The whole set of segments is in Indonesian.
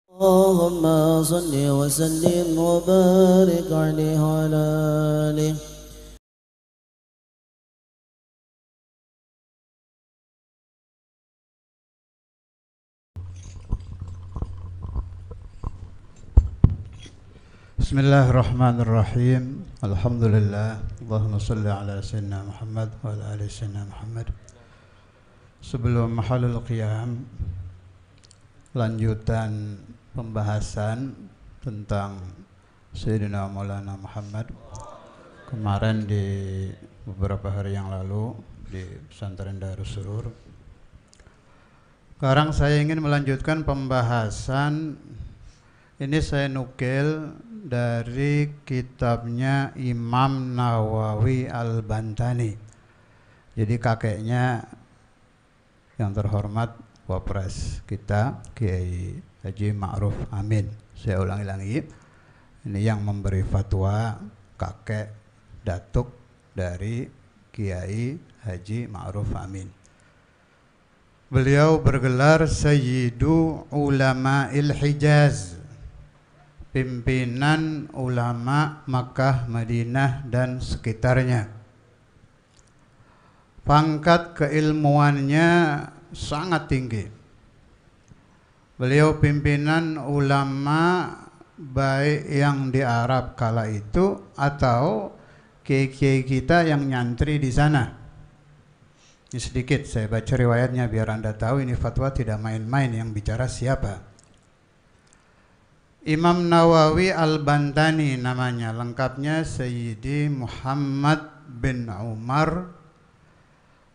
اللهم صل وسلم وبارك عليه وعلى آله. Bismillahirrahmanirrahim. Alhamdulillah. Allahumma salli ala sayyidina Muhammad wa ala ali sayyidina Muhammad. Sebelum mahalul qiyam, lanjutan pembahasan tentang Sayyidina Maulana Muhammad kemarin di beberapa hari yang lalu di pesantren Darus Surur. Sekarang saya ingin melanjutkan pembahasan. Ini saya nukil dari kitabnya Imam Nawawi Al-Bantani. Jadi kakeknya yang terhormat Wapres kita Kiai Haji Ma'ruf Amin. Saya ulangi-ulangi. Ini yang memberi fatwa kakek datuk dari Kiai Haji Ma'ruf Amin. Beliau bergelar Sayyidu Ulama'il Hijaz, pimpinan ulama Makkah, Madinah dan sekitarnya. Pangkat keilmuannya sangat tinggi. Beliau pimpinan ulama baik yang di Arab kala itu atau kiai-kiai kita yang nyantri di sana. Ini sedikit saya baca riwayatnya biar Anda tahu ini fatwa tidak main-main, yang bicara siapa. Imam Nawawi Al-Bantani namanya, lengkapnya Sayyidi Muhammad bin Umar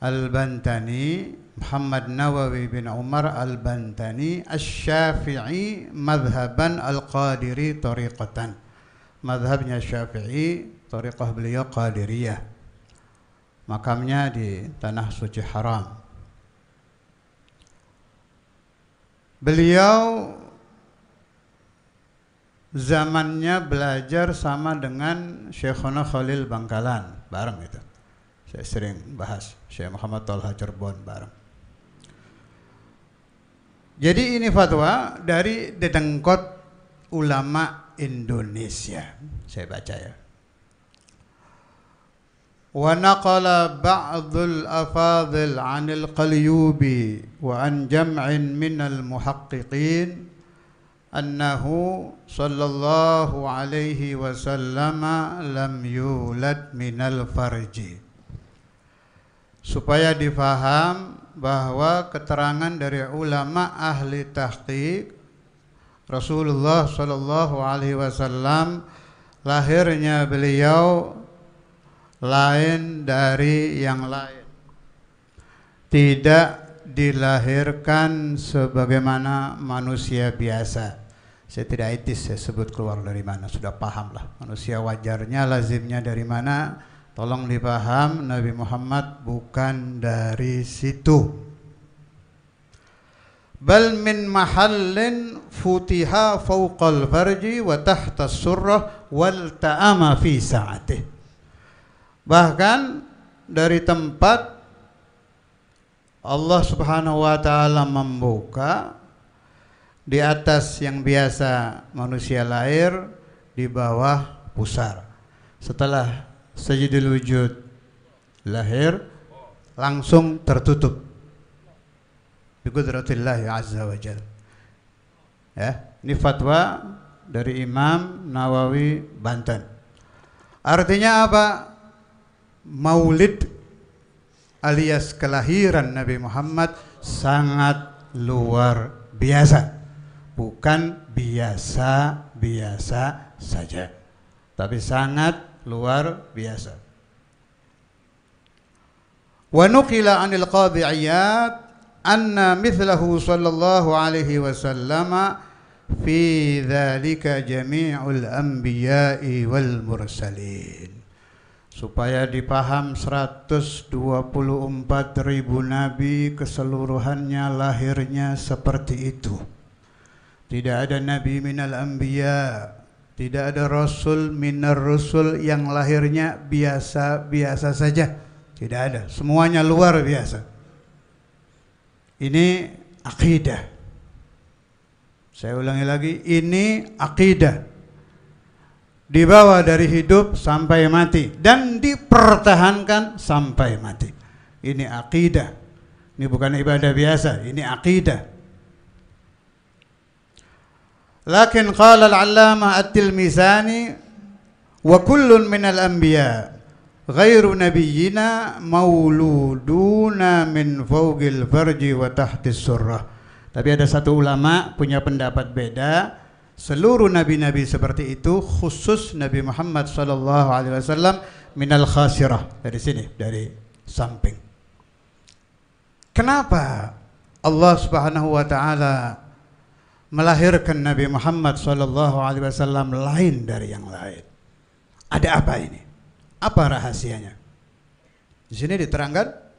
Al-Bantani, Muhammad Nawawi bin Umar Al-Bantani Asy-Syafi'i madhaban Al-Qadiri tariqatan. Madhabnya Syafi'i, tariqah beliau Qadiriyah. Makamnya di Tanah Suci Haram. Beliau zamannya belajar sama dengan Syekhona Khalil Bangkalan, bareng itu. Saya sering bahas Syekh Muhammad Tolha Cirebon bareng. Jadi ini fatwa dari dedengkot ulama Indonesia. Saya baca ya. Wa naqala ba'dul afadhil 'anil Qalyubi wa an jam'in minal muhaqqiqin annahu sallallahu alaihi wasallam lam yulad minal farji. Supaya difaham bahwa keterangan dari ulama ahli tahqiq, Rasulullah sallallahu alaihi wasallam lahirnya beliau lain dari yang lain. Tidak dilahirkan sebagaimana manusia biasa. Saya tidak etis saya sebut keluar dari mana, sudah paham lah. Manusia wajarnya, lazimnya dari mana. Tolong dipaham, Nabi Muhammad bukan dari situ. Bal min mahallin futiha fawqal farji wa tahta surrah wal ta'ama fi sa'atih. Bahkan dari tempat Allah Subhanahu wa ta'ala membuka di atas yang biasa manusia lahir, di bawah pusar. Setelah Sayyidul Wujud lahir, langsung tertutup biqudratillahi azza wa jalla. Ya, ini fatwa dari Imam Nawawi Banten. Artinya apa? Maulid alias kelahiran Nabi Muhammad sangat luar biasa. Bukan biasa-biasa saja, tapi sangat luar biasa. Wa nuqila 'anil Qadhi Iyad anna mithlahu sallallahu alaihi wasallam fi dzalika jami'ul anbiya'i wal mursalin. Supaya dipaham 124.000 nabi keseluruhannya lahirnya seperti itu. Tidak ada nabi minal anbiya, tidak ada rasul minar rusul yang lahirnya biasa-biasa saja. Tidak ada, semuanya luar biasa. Ini akidah. Saya ulangi lagi, ini akidah. Dibawa dari hidup sampai mati dan dipertahankan sampai mati. Ini akidah. Ini bukan ibadah biasa, ini akidah. Lakin qala al-'allamah at-Tilmisani wa kullun minal anbiya ghairu nabiyyina mauluduna min fawqil farji wa tahtis surrah. Tapi ada satu ulama punya pendapat beda. Seluruh nabi-nabi seperti itu, khusus Nabi Muhammad SAW minal khasirah, dari sini, dari samping. Kenapa Allah Subhanahu wa taala melahirkan Nabi Muhammad SAW lain dari yang lain? Ada apa ini? Apa rahasianya? Di sini diterangkan,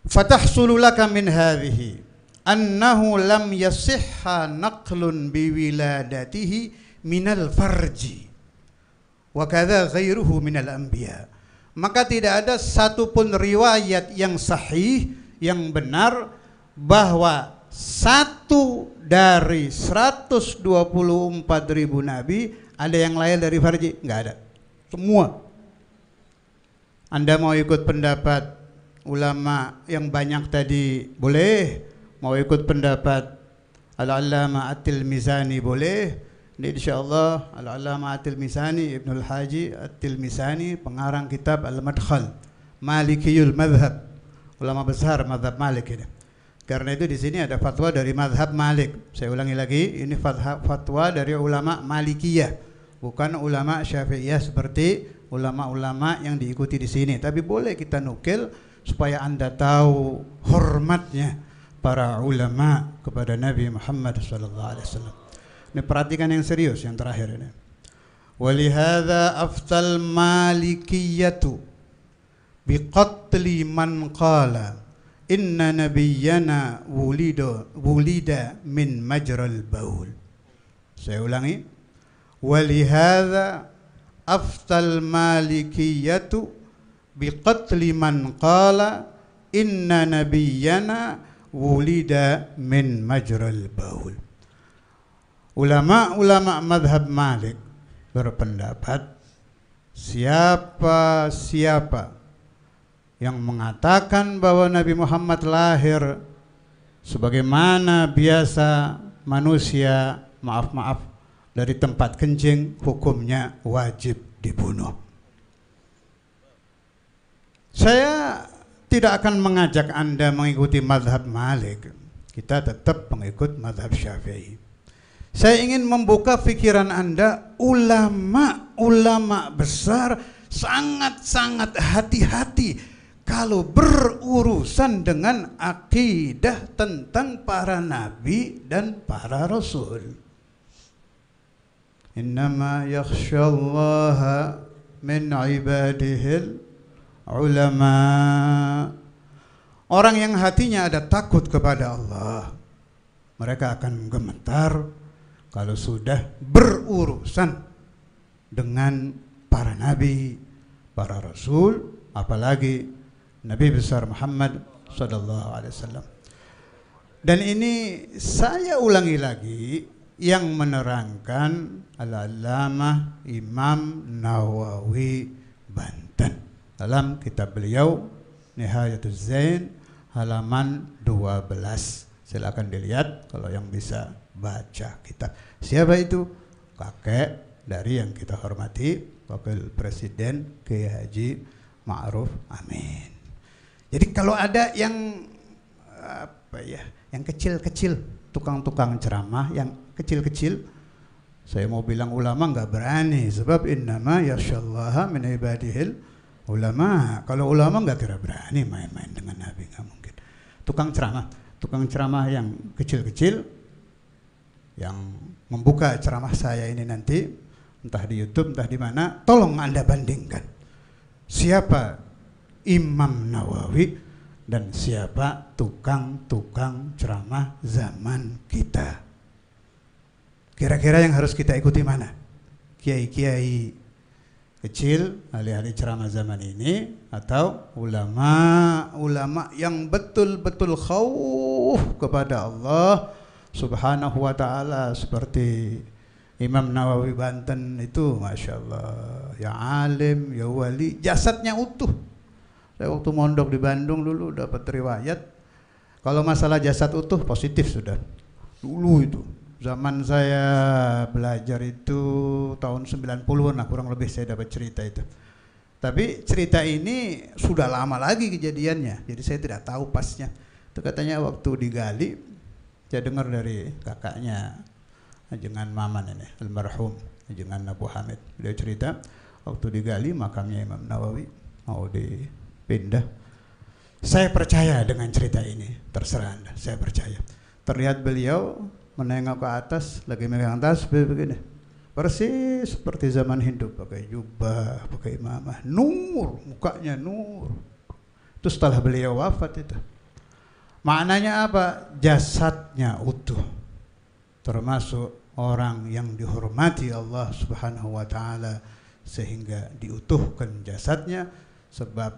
fatahsulu laka min hadhihi annahu lam yasihha naqlun biwiladatihi minal farji wa kadza ghairuhu minal anbiya. Maka tidak ada satupun riwayat yang sahih, yang benar, bahwa satu dari 124.000 nabi ada yang lahir dari farji. Enggak ada. Semua. Anda mau ikut pendapat ulama yang banyak tadi boleh, mau ikut pendapat Al-Allamah At-Tilmisani boleh. Ini insyaallah Al-Allamah At-Tilmisani, Ibnul Haji At-Tilmisani, pengarang kitab Al-Madkhal, Malikiyul Madhab, ulama besar madhab Malik ini. Karena itu di sini ada fatwa dari madhab Malik. Saya ulangi lagi, ini fatwa dari ulama Malikiyah, bukan ulama Syafi'iyah seperti ulama-ulama yang diikuti di sini. Tapi boleh kita nukil supaya Anda tahu hormatnya para ulama kepada Nabi Muhammad SAW. Ini perhatikan yang serius, yang terakhir ini. Walihada aftal malikiyatu biqatli man qala inna nabiyyana wulida min majral baul. Saya ulangi. Walihada aftal malikiyatu biqatli man qala inna nabiyyana wulida min majral baul. Ulama-ulama madhab Malik berpendapat siapa yang mengatakan bahwa Nabi Muhammad lahir sebagaimana biasa manusia, maaf dari tempat kencing, hukumnya wajib dibunuh. Saya tidak akan mengajak Anda mengikuti mazhab Malik. Kita tetap mengikut mazhab Syafi'i. Saya ingin membuka pikiran Anda. Ulama-ulama besar sangat-sangat hati-hati kalau berurusan dengan akidah tentang para nabi dan para rasul. Innama yakhshallaha min ibadihil ulama. Orang yang hatinya ada takut kepada Allah, mereka akan gemetar kalau sudah berurusan dengan para nabi, para rasul, apalagi Nabi besar Muhammad sallallahu alaihi wasallam. Dan ini saya ulangi lagi, yang menerangkan Al-Allamah Imam Nawawi Banten dalam kitab beliau Nihayatuz Zain halaman 12. Silakan dilihat kalau yang bisa baca kitab. Siapa itu? Kakek dari yang kita hormati, Wakil Presiden Kiai Haji Ma'ruf Amin. Jadi kalau ada yang yang kecil-kecil, tukang-tukang ceramah yang kecil-kecil, saya mau bilang ulama nggak berani, sebab innama yakhshallaha min ibadihil ulama. Kalau ulama nggak kira berani main-main dengan Nabi, nggak mungkin. Tukang ceramah yang kecil-kecil yang membuka ceramah saya ini nanti, entah di YouTube, entah di mana, tolong Anda bandingkan siapa Imam Nawawi dan siapa tukang-tukang ceramah zaman kita. Kira-kira yang harus kita ikuti mana? Kiai-kiai kecil, ahli-ahli ceramah zaman ini, atau ulama yang betul-betul khauf kepada Allah Subhanahu wa ta'ala, seperti Imam Nawawi Banten itu, Masya Allah, ya alim, ya wali, jasadnya utuh. Saya waktu mondok di Bandung dulu dapat riwayat, kalau masalah jasad utuh positif sudah. Dulu itu zaman saya belajar itu tahun 90-an lah, kurang lebih saya dapat cerita itu. Tapi cerita ini sudah lama lagi kejadiannya, jadi saya tidak tahu pasnya. Itu katanya waktu digali, saya dengar dari kakaknya Ajengan Maman ini, almarhum Ajengan Abu Hamid. Beliau cerita waktu digali makamnya Imam Nawawi mau dipindah. Saya percaya dengan cerita ini, terserah Anda, saya percaya. Terlihat beliau menengok ke atas, lagi megang tasbih begini, persis seperti zaman Hindu, pakai jubah, pakai imamah, nur, mukanya nur. Itu setelah beliau wafat itu. Maknanya apa? Jasadnya utuh, termasuk orang yang dihormati Allah Subhanahu wa ta'ala, sehingga diutuhkan jasadnya. Sebab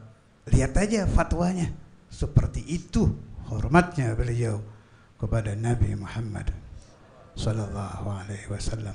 lihat aja fatwanya, seperti itu hormatnya beliau kepada Nabi Muhammad sallallahu alaihi wasallam.